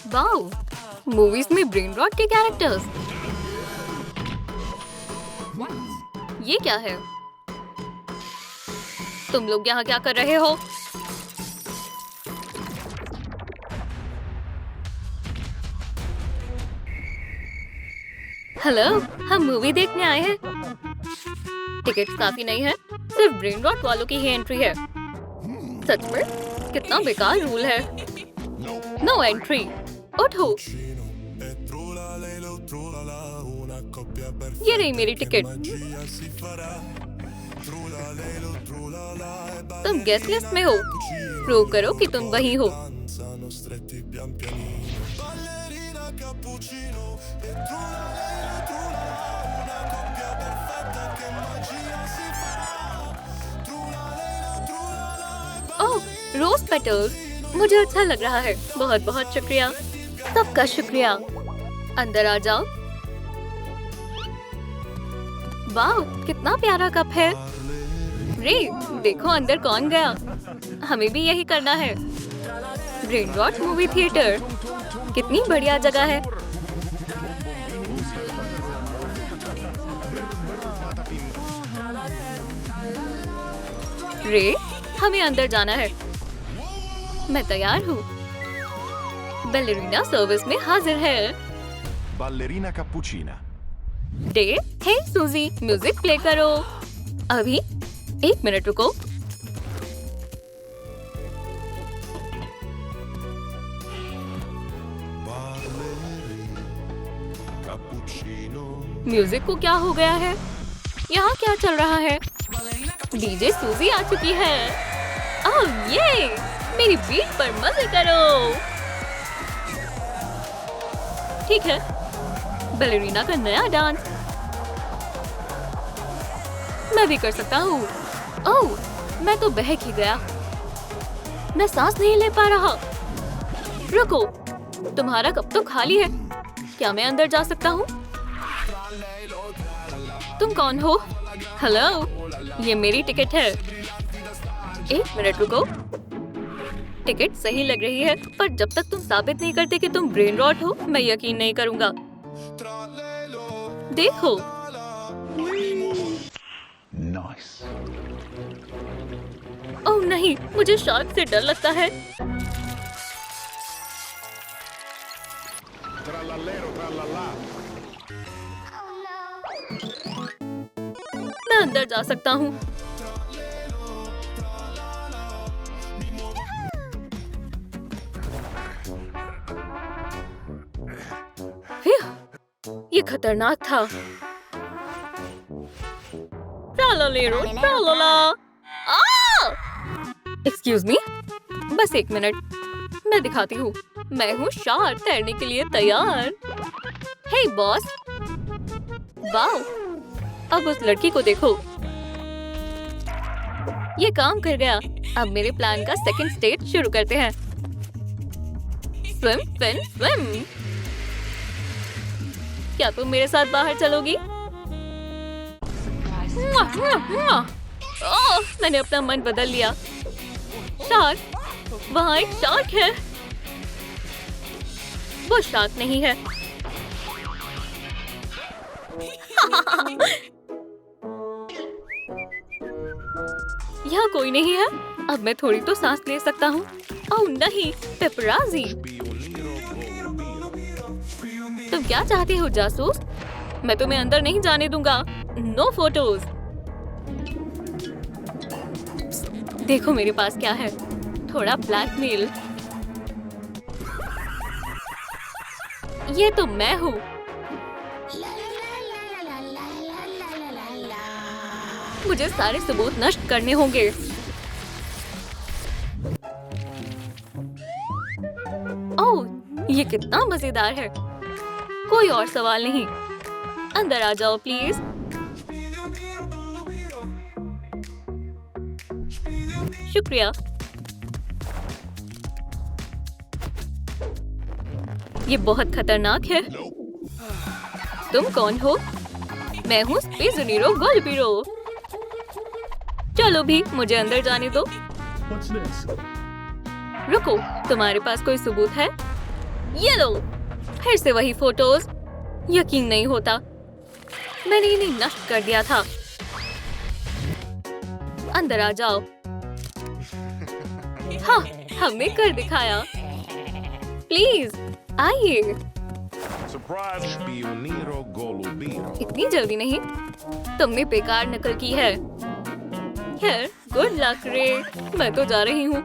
Wow, movies में brain rot के characters. ये क्या है? तुम लोग यहाँ क्या कर रहे हो? हेलो, हम मूवी देखने आए हैं। टिकट काफी नहीं है, सिर्फ ब्रेन रॉट वालों की ही एंट्री है। सच में कितना बेकार रूल है। No entry. उठो। ये रही मेरी टिकट। तुम गेस्ट लिस्ट में हो। प्रूव करो कि तुम वही हो। ओह, रोज पेटल्स। मुझे अच्छा लग रहा है। बहुत बहुत शुक्रिया। सबका शुक्रिया। अंदर आ जाओ। वाह, कितना प्यारा कप है। रे, देखो अंदर कौन गया। हमें भी यही करना है। ब्रेन रॉट मूवी थिएटर कितनी बढ़िया जगह है। रे, हमें अंदर जाना है। मैं तैयार हूँ। बैलेरिना सर्विस में हाजिर है। Ballerina cappuccina. डे, हे सूजी, म्यूजिक प्ले करो। अभी 1 मिनट रुको। म्यूजिक को क्या हो गया है? यहाँ क्या चल रहा है? डीजे सूजी आ चुकी है। ओह ये, मेरी बीट पर मजे करो। ठीक है, बैलेरिना का नया डांस मैं भी कर सकता हूँ। ओह, मैं तो बहक ही गया। मैं सांस नहीं ले पा रहा। रुको, तुम्हारा कप तो खाली है। क्या मैं अंदर जा सकता हूँ? तुम कौन हो? हेलो, ये मेरी टिकट है। 1 मिनट रुको। टिकट सही लग रही है, पर जब तक तुम साबित नहीं करते कि तुम ब्रेन रॉट हो, मैं यकीन नहीं करूँगा। देखो। Nice. ओह नहीं, मुझे शार्क से डर लगता है। Trallallero trallallà. मैं अंदर जा सकता हूँ। ये खतरनाक था। ट्रालालेरो ट्रालाला। एक्सक्यूज मी, बस 1 मिनट। मैं दिखाती हूँ। मैं हूँ शार्क, तैरने के लिए तैयार। हे बॉस। वाओ, अब उस लड़की को देखो। ये काम कर गया। अब मेरे प्लान का सेकंड स्टेज शुरू करते हैं। Swim fin swim. क्या तुम मेरे साथ बाहर चलोगी? ओह, मैंने अपना मन बदल लिया। शार्क, वहाँ एक शार्क है। वो शार्क नहीं है। यहाँ कोई नहीं है। अब मैं थोड़ी तो सांस ले सकता हूँ। ओह नहीं, पेपराजी। तुम क्या चाहते हो जासूस? मैं तुम्हें अंदर नहीं जाने दूंगा। No photos. देखो मेरे पास क्या है। थोड़ा ब्लैकमेल। ये तो मैं हूँ। मुझे सारे सबूत नष्ट करने होंगे। ओह, ये कितना मजेदार है। कोई और सवाल नहीं। अंदर आ जाओ प्लीज। शुक्रिया। ये बहुत खतरनाक है। तुम कौन हो? मैं हूँ स्पेज़नीरो गोल्डपीरो। चलो भी, मुझे अंदर जाने दो। What's this? रुको, तुम्हारे पास कोई सबूत है? ये लो, फिर से वही फोटोज। यकीन नहीं होता, मैंने इन्हें नष्ट कर दिया था। अंदर आ जाओ। हाँ, हमने कर दिखाया। प्लीज आइए। Surprise. Spioniro golubiro. इतनी जल्दी नहीं, तुमने बेकार नकल की है। खैर, गुड लक रे, मैं तो जा रही हूँ।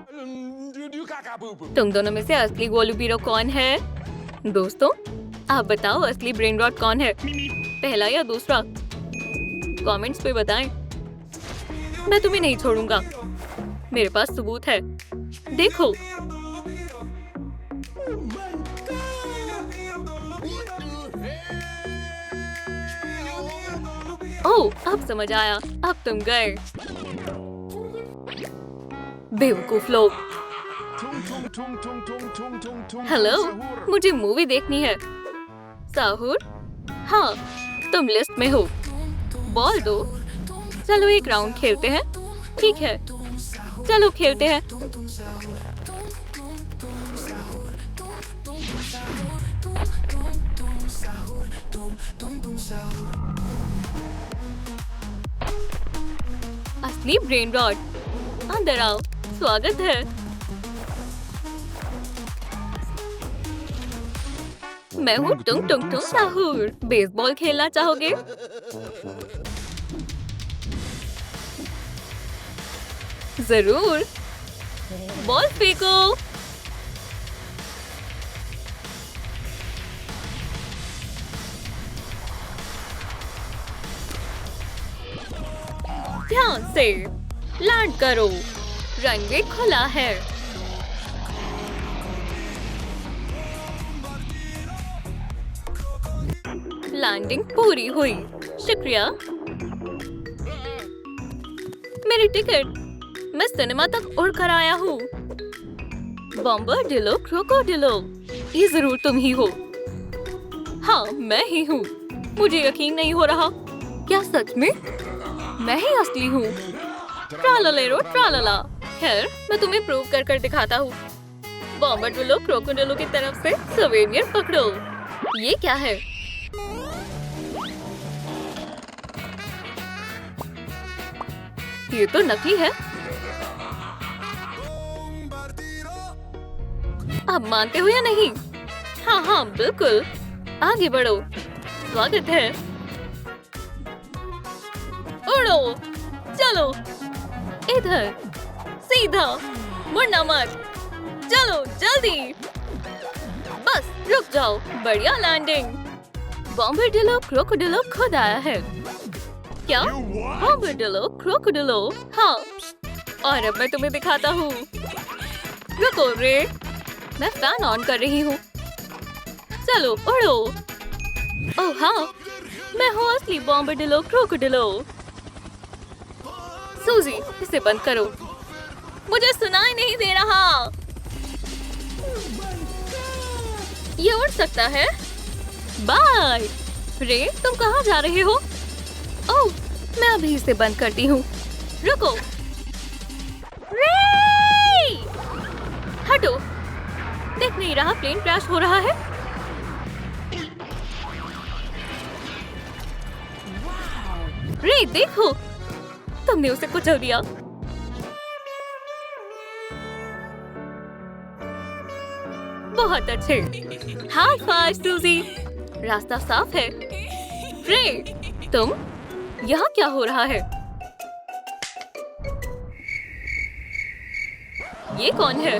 तुम दोनों में से असली गोलू बीरो कौन है? दोस्तों, आप बताओ असली ब्रेन रॉट कौन है, पहला या दूसरा? कमेंट्स पे बताएं। मैं तुम्हें नहीं छोड़ूंगा, मेरे पास सबूत है। देखो। ओह, अब समझ आया, अब तुम गए। बेवकूफ लोग। हेलो, मुझे मूवी देखनी है। साहुर? हाँ, तुम लिस्ट में हो। बॉल दो। चलो एक राउंड खेलते हैं। ठीक है, चलो खेलते हैं। असली ब्रेन रॉट, अंदर आओ, स्वागत है। मैं हूँ टुंग टुंग टुंग साहुर। बेसबॉल खेलना चाहोगे? जरूर। बॉल फेंको। ध्यान से लैंड करो। रनवे खुला है। लैंडिंग पूरी हुई। शुक्रिया। मेरी टिकट, मैं सिनेमा तक उड़ कर आया हूँ। बॉम्बरडिलो क्रोकोडिलो, ये जरूर तुम ही हो। हाँ, मैं ही हूँ। मुझे यकीन नहीं हो रहा। क्या सच में? मैं ही असली हूँ। ट्रालालेरो ट्रालाला। खैर, मैं तुम्हें प्रूव कर कर दिखाता हूँ। बॉम्बरडिलो क्रोकोडिलो की तरफ से सवेनियर पकड़ो। ये क्या है? ये तो नकली है। आप मानते हो या नहीं? हाँ हाँ बिल्कुल, आगे बढ़ो, स्वागत है। उड़ो, चलो, इधर, सीधा, मुड़ना मत। चलो जल्दी। बस रुक जाओ, बढ़िया लैंडिंग। बॉम्बरडिलो क्रोकोडिलो खुद आया है। क्या? बॉम्बरडिलो क्रोकोडिलो? हाँ, और अब मैं तुम्हें दिखाता हूँ। रुको रे, मैं फैन ऑन कर रही हूँ। चलो उड़ो। ओह हाँ, मैं हूँ असली बॉम्बरडिलो क्रोकोडिलो। सूजी, इसे बंद करो, मुझे सुनाई नहीं दे रहा। ये उड़ सकता है। बाय। रे, तुम कहाँ जा रहे हो? ओह, मैं अभी इसे बंद करती हूँ। रुको। रे! हटो, देख नहीं रहा प्लेन क्रैश हो रहा है? रे देखो, तुमने उसे कुचल दिया। बहुत अच्छे। हाई फाइव सूजी। रास्ता साफ है। रे, तुम यहाँ क्या हो रहा है? ये कौन है?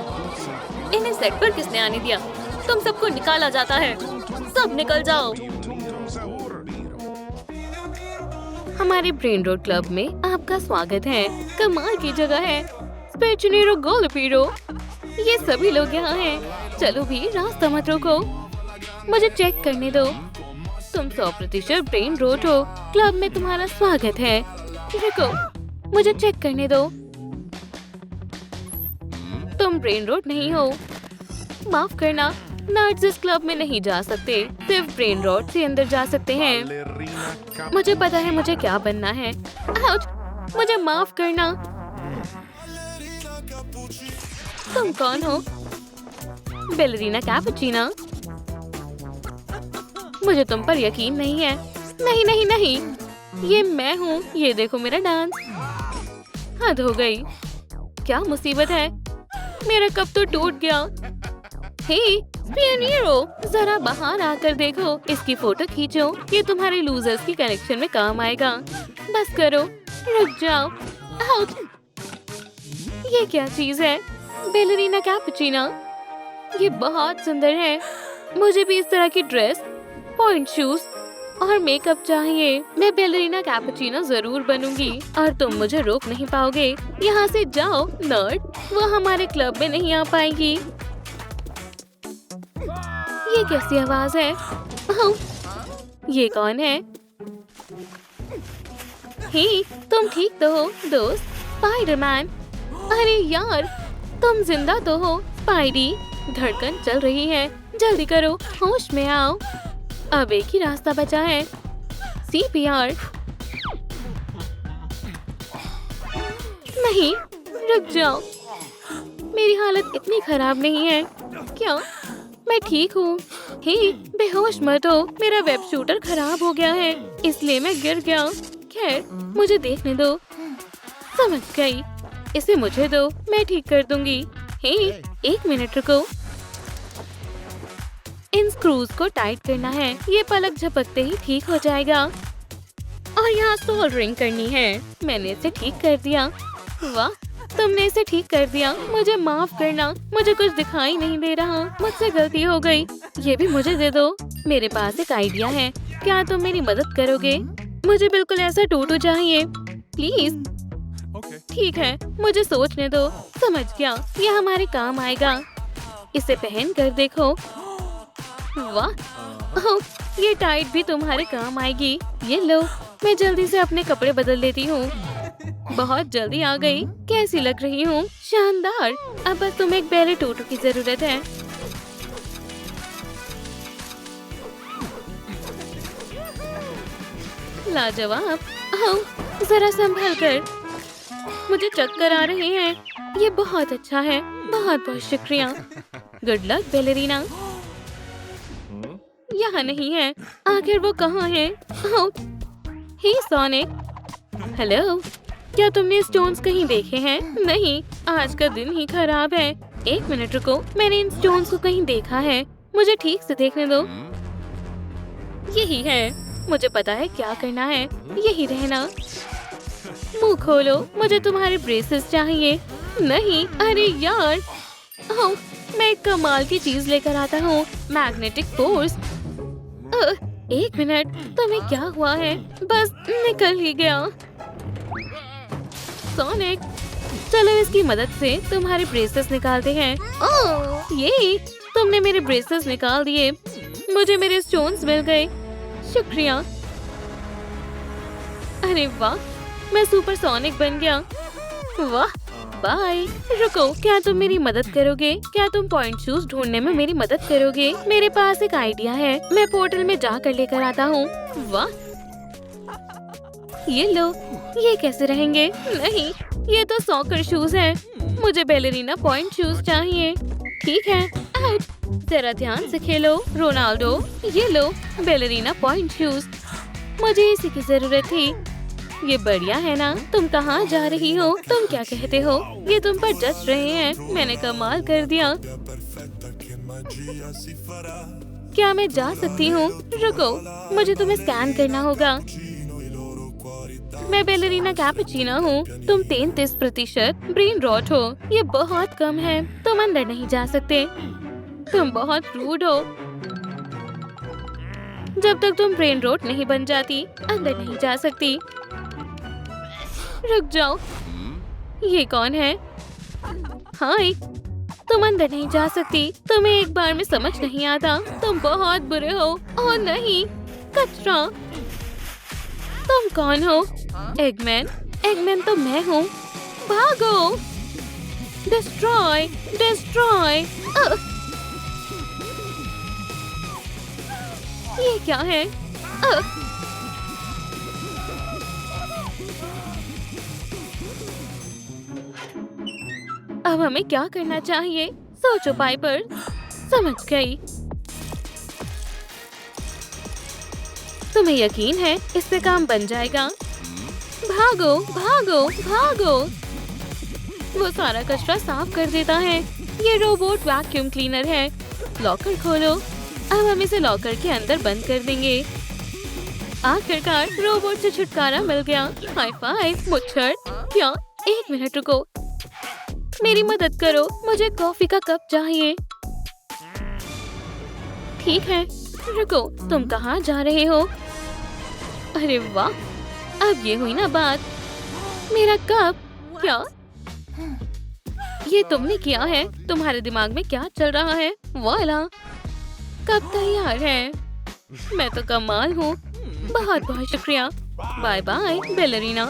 इन्हें सेट पर किसने आने दिया? तुम सबको निकाला जाता है। सब निकल जाओ। हमारे ब्रेन रोड क्लब में आपका स्वागत है। कमाल की जगह है। स्पेचनेरो गोलपीरो, ये सभी लोग यहाँ हैं। चलो भी, रास्ता मत रोको। मुझे चेक करने दो। तुम 100% ब्रेन रोड हो। क्लब में तुम्हारा स्वागत है। रुको, मुझे चेक करने दो। तुम ब्रेन रोड नहीं हो। माफ करना, नर्ड्स इस क्लब में नहीं जा सकते। सिर्फ ब्रेन रोड से अंदर जा सकते हैं। Ballerina मुझे पता है मुझे क्या बनना है। आउच! मुझे माफ करना। तुम कौन हो? बैलेरिना कैपुचिना। मुझे तुम पर यकीन नहीं है। नहीं नहीं नहीं, ये मैं हूँ। ये देखो मेरा डांस। हद हो गई। क्या मुसीबत है, मेरा कप तो टूट गया। हे पियोनियरो, जरा बाहर आकर देखो, इसकी फोटो खींचो। ये तुम्हारे लूजर्स की कलेक्शन में काम आएगा। बस करो, रुक जाओ। आउट। ये क्या चीज है? Ballerina cappuccino. ये बहुत सुंदर है। मुझे भी इस तरह की ड्रेस, पॉइंट शूज और मेकअप चाहिए। मैं बैलेरिना कैपुचिनो जरूर बनूंगी और तुम मुझे रोक नहीं पाओगे। यहाँ से जाओ नर्ड, वो हमारे क्लब में नहीं आ पाएगी। ये कैसी आवाज है? ये कौन है? हे, तुम ठीक तो हो दोस्त? स्पाइडरमैन। अरे यार, तुम जिंदा तो हो स्पाइडी। धड़कन चल रही है, जल्दी करो, होश में आओ। अब एक ही रास्ता बचा है, CPR। नहीं, रुक जाओ, मेरी हालत इतनी खराब नहीं है। क्या मैं ठीक हूँ? हे, बेहोश मत हो, मेरा वेब शूटर खराब हो गया है, इसलिए मैं गिर गया। खैर, मुझे देखने दो। समझ गई, इसे मुझे दो, मैं ठीक कर दूंगी। हे, एक मिनट रुको। इन स्क्रूज को टाइट करना है, ये पलक झपकते ही ठीक हो जाएगा। और यहाँ सोल्डरिंग करनी है। मैंने इसे ठीक कर दिया। वाह, तुमने इसे ठीक कर दिया। मुझे माफ करना, मुझे कुछ दिखाई नहीं दे रहा, मुझसे गलती हो गई। ये भी मुझे दे दो। मेरे पास एक आइडिया है, क्या तुम मेरी मदद करोगे? मुझे बिल्कुल ऐसा टूटू चाहिए, प्लीज। ठीक है, मुझे सोचने दो। समझ गया, ये हमारे काम आएगा। इसे पहन कर देखो। वाह, ओह, ये टाइट भी तुम्हारे काम आएगी। ये लो, मैं जल्दी से अपने कपड़े बदल लेती हूँ। बहुत जल्दी आ गई। कैसी लग रही हूँ? शानदार। अब बस तुम्हें एक बैले टूटू की जरूरत है। लाजवाब। ओह, जरा संभल कर, मुझे चक्कर आ रहे हैं। ये बहुत अच्छा है, बहुत बहुत शुक्रिया। Good luck ballerina. यहाँ नहीं है, आखिर वो कहाँ है? ओह, हे सोनिक। हेलो, क्या तुमने स्टोन्स कहीं देखे हैं? नहीं, आज का दिन ही खराब है। एक मिनट रुको, मैंने इन स्टोन्स को कहीं देखा है, मुझे ठीक से देखने दो। यही है, मुझे पता है क्या करना है। यही रहना। मुंह खोलो, मुझे तुम्हारे ब्रेसेस चाहिए। नहीं, अरे यार। ओह, मैं एक कमाल की चीज लेकर आता हूँ, मैग्नेटिक फोर्स। एक मिनट, तुम्हें क्या हुआ है? बस निकल ही गया। सोनिक, चलो इसकी मदद से तुम्हारे ब्रेसेस निकालते हैं। ओह, ये तुमने मेरे ब्रेसेस निकाल दिए। मुझे मेरे स्टोन्स मिल गए। शुक्रिया। अरे वाह, मैं सुपर सोनिक बन गया। वाह, बाय। रुको, क्या तुम मेरी मदद करोगे? क्या तुम पॉइंट शूज ढूंढने में मेरी मदद करोगे? मेरे पास एक आइडिया है, मैं पोर्टल में जाकर लेकर आता हूँ। वाह, ये लो। ये कैसे रहेंगे? नहीं, ये तो सॉकर शूज हैं। मुझे बैलेरिना पॉइंट शूज चाहिए। ठीक है, आउट। जरा ध्यान से खेलो रोनाल्डो। ये लो बैलेरिना पॉइंट शूज, मुझे इसी की जरूरत थी। ये बढ़िया है ना? तुम कहाँ जा रही हो? तुम क्या कहते हो? ये तुम पर जच रहे हैं। मैंने कमाल कर दिया। क्या मैं जा सकती हूँ? रुको, मुझे तुम्हें स्कैन करना होगा। मैं बैलेरिना कैपुचिनो हूँ। तुम 33% ब्रेन रॉट हो। ये बहुत कम है, तुम अंदर नहीं जा सकते। तुम बहुत रूड हो। जब तक तुम ब्रेन रॉट नहीं बन जाती, अंदर नहीं जा सकती। रुक जाओ, ये कौन है? हाय, तुम अंदर नहीं जा सकती। तुम्हें एक बार में समझ नहीं आता, तुम बहुत बुरे हो। ओह नहीं, कचरा। तुम कौन हो? एगमैन। एगमैन तो मैं हूँ। भागो। Destroy, destroy. ये क्या है? अब हमें क्या करना चाहिए? सोचो पाइपर। समझ गई। तुम्हें यकीन है इससे काम बन जाएगा? भागो भागो भागो। वो सारा कचरा साफ कर देता है। ये रोबोट वैक्यूम क्लीनर है। लॉकर खोलो। अब हम इसे लॉकर के अंदर बंद कर देंगे। आखिरकार रोबोट से छुटकारा मिल गया। हाई फाइव मुच्छर। क्या? एक मिनट रुको, मेरी मदद करो, मुझे कॉफी का कप चाहिए। ठीक है, रुको, तुम कहाँ जा रहे हो? अरे वाह, अब ये हुई ना बात। मेरा कप। क्या ये तुमने किया है? तुम्हारे दिमाग में क्या चल रहा है? वाला कप तैयार है। मैं तो कमाल हूँ। बहुत बहुत शुक्रिया। Bye bye ballerina.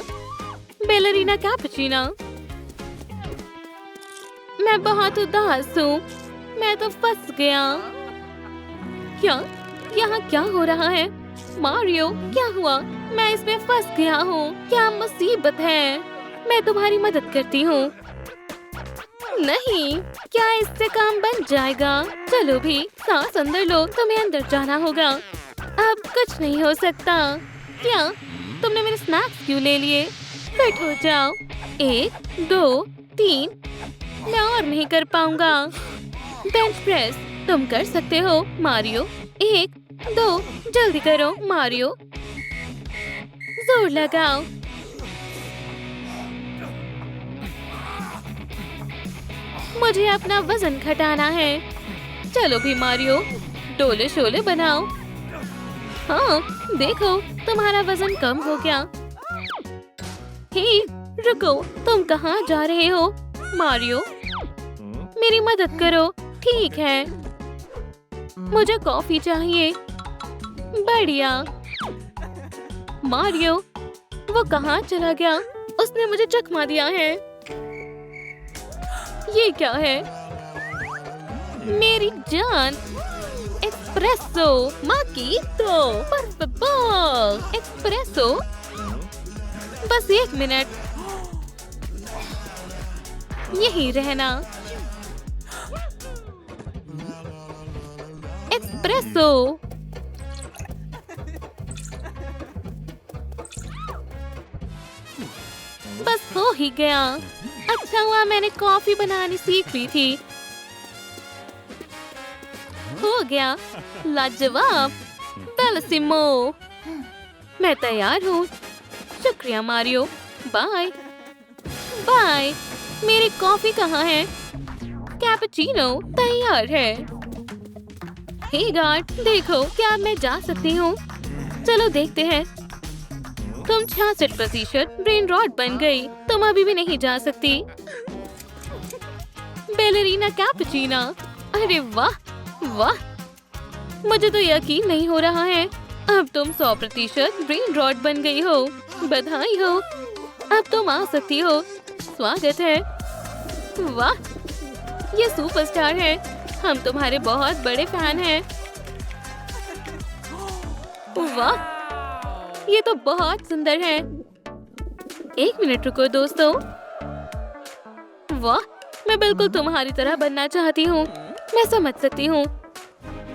Ballerina cappuccino. मैं बहुत उदास हूँ। मैं तो फंस गया। क्या? यहाँ क्या हो रहा है? मारियो, क्या हुआ? मैं इसमें फंस गया हूँ। क्या मुसीबत है? मैं तुम्हारी मदद करती हूँ। नहीं, क्या इससे काम बन जाएगा? चलो भी, सांस अंदर लो, तुम्हें अंदर जाना होगा। अब कुछ नहीं हो सकता। क्या? तुमने मेरे स्नैक्स क्यों ले लिए? फिट हो जाओ। 1 2 3। मैं और नहीं कर पाऊंगा। बेंच प्रेस तुम कर सकते हो मारियो। 1 2 जल्दी करो मारियो। जोर लगाओ। मुझे अपना वजन घटाना है। चलो भी मारियो, डोले शोले बनाओ। हाँ, देखो तुम्हारा वजन कम हो गया। हे, रुको, तुम कहाँ जा रहे हो? मारियो, मेरी मदद करो। ठीक है, मुझे कॉफी चाहिए। बढ़िया। मारियो, वो कहाँ चला गया? उसने मुझे चकमा दिया है। ये क्या है? मेरी जान। एस्प्रेसो माकीतो, पर favor, एस्प्रेसो। बस 1 मिनट, यही रहना। एस्प्रेसो। बस हो ही गया। अच्छा हुआ मैंने कॉफी बनानी सीख ली थी। हो गया। लाजवाब। बेलसिमो। मैं तैयार हूँ। शुक्रिया मारियो। Bye bye. मेरी कॉफी कहाँ है? कैपुचिनो तैयार है। हे गार्ड, देखो, क्या मैं जा सकती हूँ? चलो देखते हैं। तुम 66% ब्रेन रॉट बन गई। तुम अभी भी नहीं जा सकती। बेलरीना कैपुचिनो। अरे वाह वाह, मुझे तो यकीन नहीं हो रहा है। अब तुम 100% ब्रेन रॉट बन गई हो। बधाई हो। अब तुम आ सकती हो। स्वागत है। वाह, ये सुपरस्टार है। हम तुम्हारे बहुत बड़े फैन हैं। वाह, ये तो बहुत सुंदर है। 1 मिनट रुको दोस्तों। वाह, मैं बिल्कुल तुम्हारी तरह बनना चाहती हूँ। मैं समझ सकती हूँ।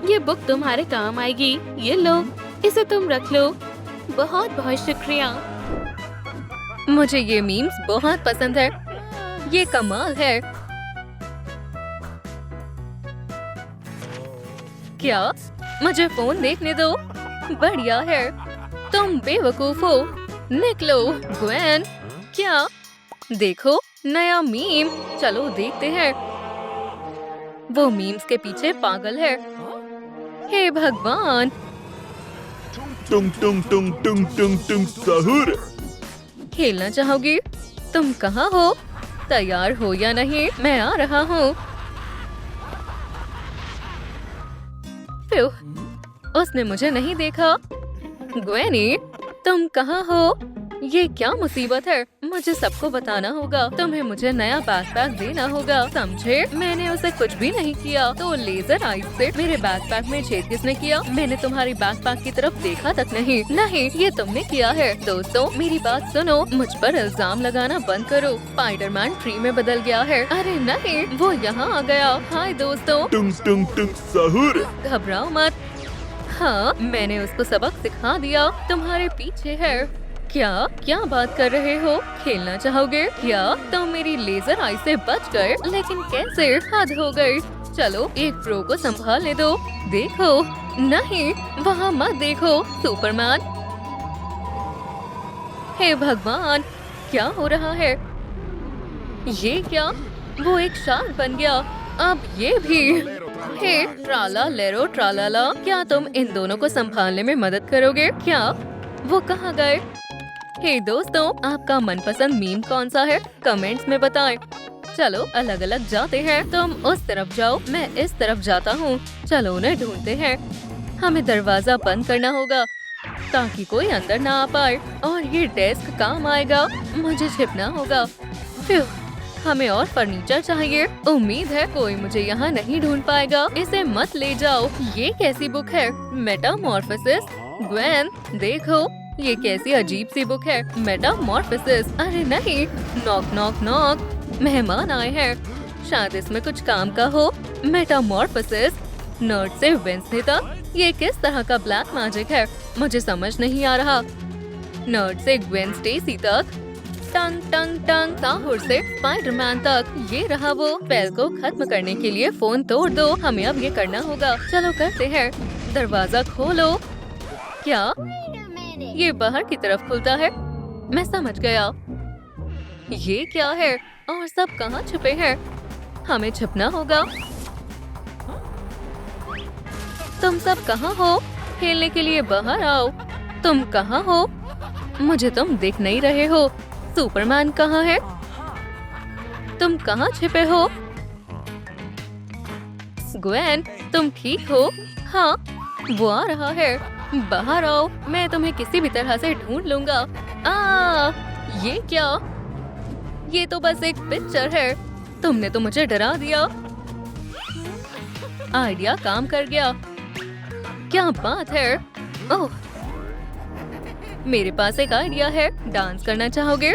ये बुक तुम्हारे काम आएगी। ये लो, इसे तुम रख लो। बहुत बहुत शुक्रिया। मुझे ये मीम्स बहुत पसंद है। ये कमाल है। क्या? मुझे फोन देखने दो। बढ़िया है। तुम बेवकूफ हो। निकलो ग्वेन। क्या? देखो, नया मीम। चलो देखते हैं। वो मीम्स के पीछे पागल है। हे भगवान। टुंग टुंग टुंग टुंग टुंग टुंग सहूर। खेलना चाहोगी? तुम कहाँ हो? तैयार हो या नहीं? मैं आ रहा हूँ। उसने मुझे नहीं देखा। ग्वेनी, तुम कहाँ हो? ये क्या मुसीबत है? मुझे सबको बताना होगा। तुम्हें मुझे नया बैकपैक देना होगा, समझे? मैंने उसे कुछ भी नहीं किया। तो लेजर आइज से मेरे बैकपैक में छेद किसने किया? मैंने तुम्हारी बैकपैक की तरफ देखा तक नहीं। नहीं, ये तुमने किया है। दोस्तों, मेरी बात सुनो। मुझ पर इल्जाम लगाना बंद करो। स्पाइडरमैन ट्री में बदल गया है। अरे नहीं, वो यहाँ आ गया। हाय दोस्तों। टुंग टुंग टुंग सहूर। घबराओ मत। हाँ, मैंने उसको सबक सिखा दिया। तुम्हारे पीछे है। क्या क्या बात कर रहे हो? खेलना चाहोगे क्या? तुम मेरी लेजर आई से बच गए, लेकिन कैसे? हद हो गई। चलो एक प्रो को संभालने दो। देखो, नहीं, वहाँ मत देखो सुपरमैन। हे भगवान, क्या हो रहा है? ये क्या? वो एक शार्क बन गया। अब ये भी। हे ट्राला लेरो ट्रालाला, क्या तुम इन दोनों को संभालने में मदद करोगे क्या? वो कहाँ गए? हे दोस्तों, आपका मनपसंद मीम कौन सा है? कमेंट्स में बताएं। चलो अलग अलग जाते हैं। तुम उस तरफ जाओ, मैं इस तरफ जाता हूँ। चलो उन्हें ढूंढते हैं। हमें दरवाजा बंद करना होगा ताकि कोई अंदर ना आ पाए, और ये डेस्क काम आएगा। मुझे छिपना होगा। फ्यू, हमें और फर्नीचर चाहिए। उम्मीद है कोई मुझे यहाँ नहीं ढूंढ पाएगा। इसे मत ले जाओ। ये कैसी बुक है? मेटामॉर्फोसिस। ग्वेन, देखो, ये कैसी अजीब सी बुक है। मेटामॉर्फोसिस। अरे नहीं, नॉक नॉक नॉक, मेहमान आए हैं। शायद इसमें कुछ काम का हो। मेटामॉर्फोसिस, नर्ड से वेंसडे तक, ये किस तरह का ब्लैक मैजिक है? मुझे समझ नहीं आ रहा। नर्ड से ग्वेन स्टेसी तक, टंग टंग टंग, साहुर से स्पाइडरमैन तक। ये रहा वो। स्पेल को खत्म करने के लिए फोन तोड़ दो। हमें अब ये करना होगा। चलो करते हैं। दरवाजा खोलो। क्या ये बाहर की तरफ खुलता है? मैं समझ गया। ये क्या है? और सब कहाँ छुपे हैं? हमें छुपना होगा। तुम सब कहाँ हो? खेलने के लिए बाहर आओ। तुम कहाँ हो? मुझे तुम दिख नहीं रहे हो। सुपरमैन कहाँ है? तुम कहाँ छिपे हो? ग्वेन, तुम ठीक हो? हाँ, वो आ रहा है। बाहर आओ, मैं तुम्हें किसी भी तरह से ढूंढ लूंगा। ये क्या? ये तो बस एक पिक्चर है। तुमने तो मुझे डरा दिया। आइडिया काम कर गया। क्या बात है? ओह, मेरे पास एक आइडिया है। डांस करना चाहोगे?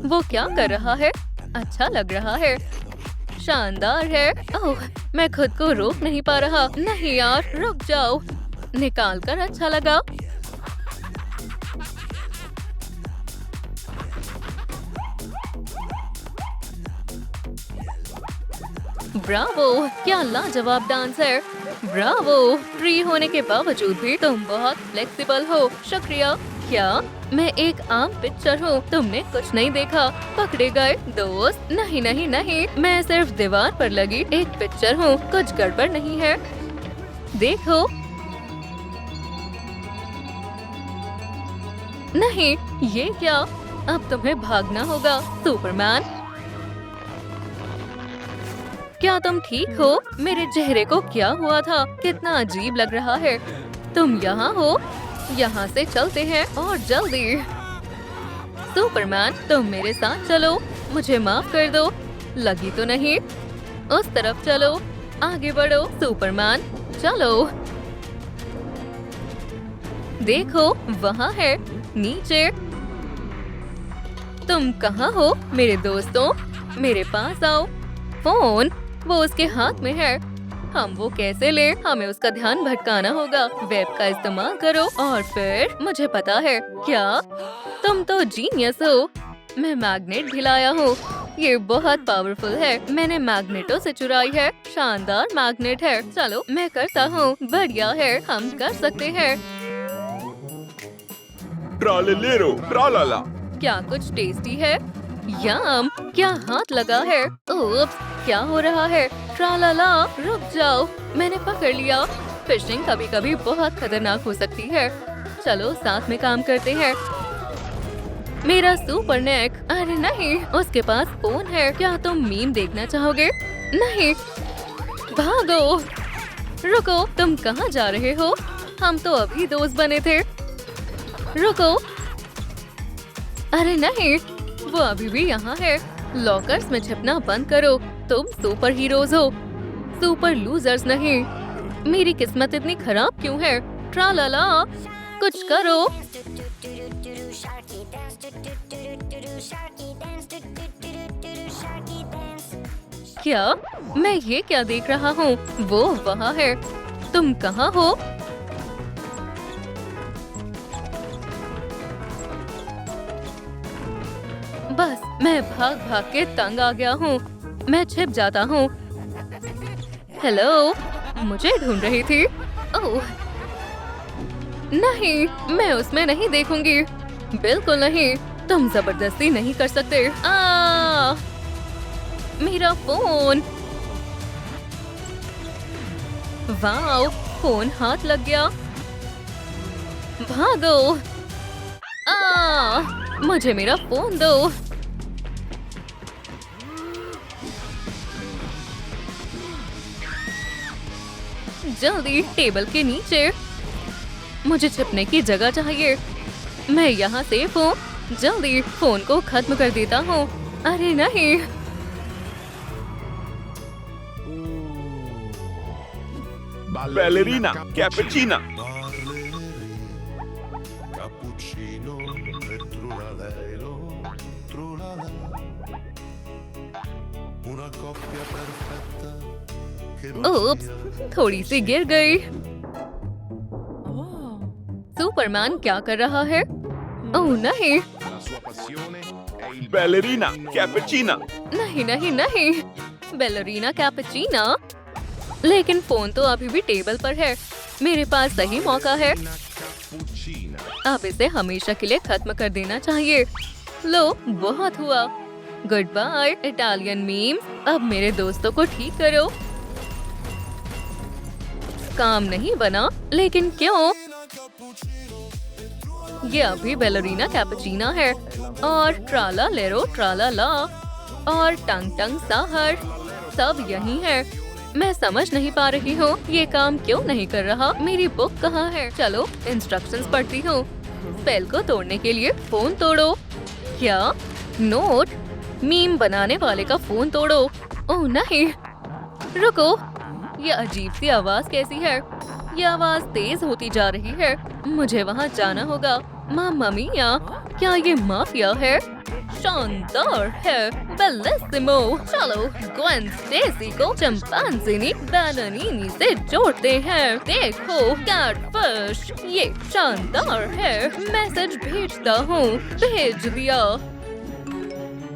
वो क्या कर रहा है? अच्छा लग रहा है। शानदार है। ओह, मैं खुद को रोक नहीं पा रहा। नहीं यार, रुक जाओ। निकाल कर अच्छा लगा। ब्रावो, क्या लाजवाब डांस है। ब्रावो, फ्री होने के बावजूद भी तुम बहुत फ्लेक्सिबल हो। शुक्रिया। क्या मैं एक आम पिक्चर हूँ? तुमने कुछ नहीं देखा। पकड़े गए दोस्त। नहीं नहीं नहीं, मैं सिर्फ दीवार पर लगी एक पिक्चर हूँ। कुछ गड़बड़ नहीं है। देखो। नहीं, ये क्या? अब तुम्हें भागना होगा सुपरमैन। क्या तुम ठीक हो? मेरे चेहरे को क्या हुआ था? कितना अजीब लग रहा है। तुम यहाँ हो? यहाँ से चलते हैं, और जल्दी। सुपरमैन, तुम मेरे साथ चलो। मुझे माफ कर दो। लगी तो नहीं? उस तरफ चलो। आगे बढ़ो सुपरमैन, चलो। देखो, वहाँ है, नीचे। तुम कहाँ हो मेरे दोस्तों? मेरे पास आओ। फोन, वो उसके हाथ में है। हम वो कैसे ले? हमें उसका ध्यान भटकाना होगा। वेब का इस्तेमाल करो, और फिर मुझे पता है। क्या तुम तो जीनियस हो। मैं मैग्नेट भी लाया हूँ। ये बहुत पावरफुल है। मैंने मैग्नेटो से चुराई है। शानदार मैग्नेट है। चलो मैं करता हूँ। बढ़िया है, हम कर सकते हैं। ट्रालेलेरो ट्रालाला। क्या कुछ टेस्टी है? यम, क्या हाथ लगा है? ओप्स, क्या हो रहा है? ट्रालाला, रुक जाओ। मैंने पकड़ लिया। फिशिंग कभी कभी बहुत खतरनाक हो सकती है। चलो साथ में काम करते हैं। मेरा सुपर नेक। अरे नहीं, उसके पास फोन है। क्या तुम मीम देखना चाहोगे? नहीं, भागो। रुको, तुम कहाँ जा रहे हो? हम तो अभी दोस्त बने थे। रुको। अरे नहीं, वो अभी भी यहाँ है। लॉकर्स में छिपना बंद करो। तुम सुपर हीरोज हो, सुपर लूजर्स नहीं। मेरी किस्मत इतनी खराब क्यों है? ट्रालाला, कुछ करो। क्या? मैं ये क्या देख रहा हूँ? वो वहाँ है। तुम कहाँ हो? बस मैं भाग भाग के तंग आ गया हूँ। मैं छिप जाता हूँ। हेलो, मुझे ढूंढ रही थी। ओह नहीं, मैं उसमें नहीं देखूंगी। बिल्कुल नहीं, तुम जबरदस्ती नहीं कर सकते। मेरा फोन। वाओ, फोन हाथ लग गया। भागो। मुझे मेरा फोन दो। जल्दी टेबल के नीचे। मुझे छिपने की जगह चाहिए। मैं यहाँ सेफ हूँ। जल्दी फोन को खत्म कर देता हूँ। अरे नहीं। Ballerina cappuccina. Cappuccino e trulalelo, trulala. Una coppia perfetta che non oops, थोड़ी सी गिर गई। सुपरमैन क्या कर रहा है? ओह नहीं, La sua passione è il ballerina cappuccina. नहीं नहीं नहीं, बैलेरिना कैपुचिना। लेकिन फोन तो अभी भी टेबल पर है। मेरे पास सही मौका है। cappuccina. अब इसे हमेशा के लिए खत्म कर देना चाहिए। लो, बहुत हुआ। Goodbye Italian meme. अब मेरे दोस्तों को ठीक करो। काम नहीं बना, लेकिन क्यों? ये अभी बैलेरिना कैपुचिना है। और ट्राला लेरो ट्राला ला और टंग टंग साहर सब यही है। मैं समझ नहीं पा रही हूँ ये काम क्यों नहीं कर रहा। मेरी बुक कहाँ है? चलो इंस्ट्रक्शंस पढ़ती हूँ। स्पेल को तोड़ने के लिए फोन तोड़ो। क्या? नोट? मीम बनाने वाले का फोन तोड़ो। ओह नहीं, रुको। ये अजीब सी आवाज कैसी है? ये आवाज तेज होती जा रही है। मुझे वहाँ जाना होगा। मामा मिया, क्या ये माफिया है? शानदार है, बेलिसिमो। चलो ग्वेन स्टेसी को चिंपैंजीनी बैनानीनी से जोड़ते हैं। देखो कैटफिश, ये शानदार है। मैसेज भेजता हूँ। भेज दिया।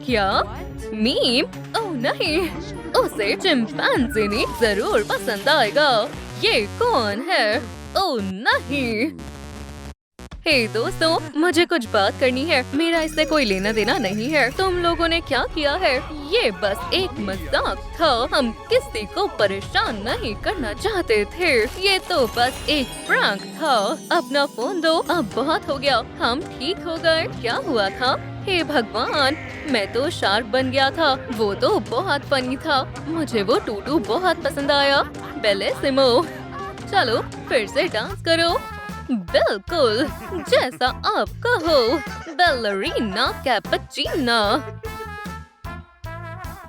क्या? मीम? ओह नहीं, उसे चिंपैंजीनी जरूर पसंद आएगा। ये कौन है? ओह नहीं। हे दोस्तों, मुझे कुछ बात करनी है। मेरा इससे कोई लेना देना नहीं है। तुम लोगों ने क्या किया है? ये बस एक मजाक था। हम किसी को परेशान नहीं करना चाहते थे। ये तो बस एक प्रैंक था। अपना फोन दो। अब बहुत हो गया। हम ठीक हो गए। क्या हुआ था? हे भगवान, मैं तो शार्क बन गया था। वो तो बहुत फनी था। मुझे वो टूटू बहुत पसंद आया। बेलिसिमो। चलो फिर से डांस करो। बिल्कुल जैसा आप कहो। बैलेरिना कैपुचिना।